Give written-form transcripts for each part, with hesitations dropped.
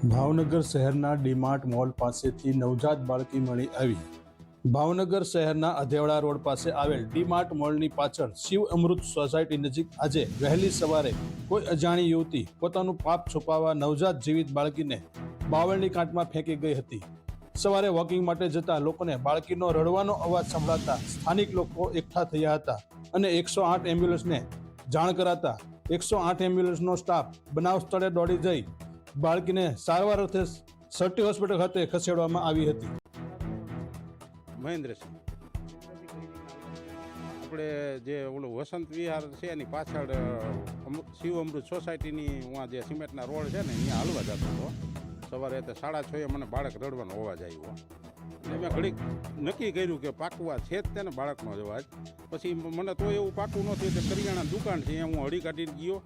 ભાવનગર શહેરના ડીમાર્ટ મોલ પાસેથી નવજાત બાળકી મળી આવી. ભાવનગર શહેરના અધેવડા રોડ પાસે આવેલ ડીમાર્ટ મોલની પાછળ શિવ અમૃત સોસાયટી નજીક આજે વહેલી સવારે કોઈ અજાણી યુવતી પોતાનું પાપ છુપાવવા નવજાત જીવિત બાળકીને બાવળની કાંટમાં ફેંકી ગઈ હતી. સવારે વોકિંગ માટે જતા લોકોને બાળકીનો રડવાનો અવાજ સંભળાતા સ્થાનિક લોકો એકઠા થયા હતા અને 108 એમ્બ્યુલન્સને જાણ કરાતા 108 એમ્બ્યુલન્સનો સ્ટાફ બનાવ સ્થળે દોડી જઈ બાળકીને સારવાર અર્થે સરટી હોસ્પિટલ ખાતે ખસેડવામાં આવી હતી. મહેન્દ્રસિંહ, આપણે જે ઓલું વસંત વિહાર છે એની પાછળ શિવ અમૃત સોસાયટીની ત્યાં જે સિમેન્ટના રોડ છે ને અહીંયા હાલવા જતો હતો. સવારે 6:30 મને બાળક રડવાનો અવાજ આવ્યો એટલે મેં ઘડીક નક્કી કર્યું કે પાકવા છે જ તેને બાળકનો જ અવાજ. પછી મને તો એવું પાકું ન થયું કે કરિયાણાની દુકાન છે હું હળી કાઢીને ગયો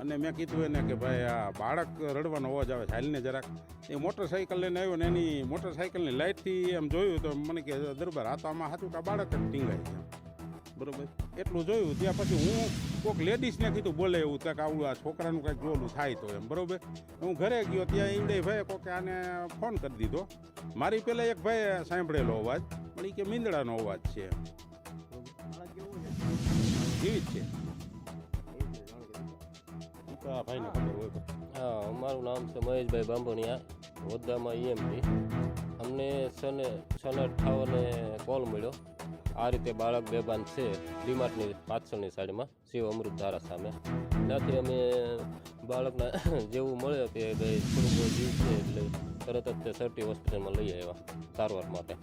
અને મેં કીધું એને કે ભાઈ આ બાળક રડવાનો અવાજ આવે છે, હાલને જરાક. એ મોટરસાઇકલ લઈને આવ્યો ને એની મોટરસાઇકલની લાઇટથી એમ જોયું તો મને કે દરબાર આ તો આમાં સાચું કે બાળક જ ટીંગાય છે, બરાબર. એટલું જોયું ત્યાં પછી હું કોઈક લેડીઝને કીધું બોલે એવું કે આવું આ છોકરાનું કંઈક જોલું થાય તો એમ, બરાબર. હું ઘરે ગયો ત્યાં ઈવડે ભાઈ કોકે આને ફોન કરી દીધો. મારી પહેલાં એક ભાઈએ સાંભળેલો અવાજ પણ એ કે મીંદડાનો અવાજ છે, જીવિત છે. ભાઈને ખબર હોય. હા, અમારું નામ છે મહેશભાઈ બાંભણિયા, હોદ્દામાં EMT. અમને 6:58 કોલ મળ્યો. આ રીતે બાળક બેભાન છે ડીમાર્ટની પાછળની સાઈડમાં શિવ અમૃત ધારા સામે. ત્યાંથી અમે બાળકના જેવું મળે કે ભાઈ થોડું જીવ છે એટલે તરત જ સરટી હોસ્પિટલમાં લઈ આવ્યા સારવાર માટે.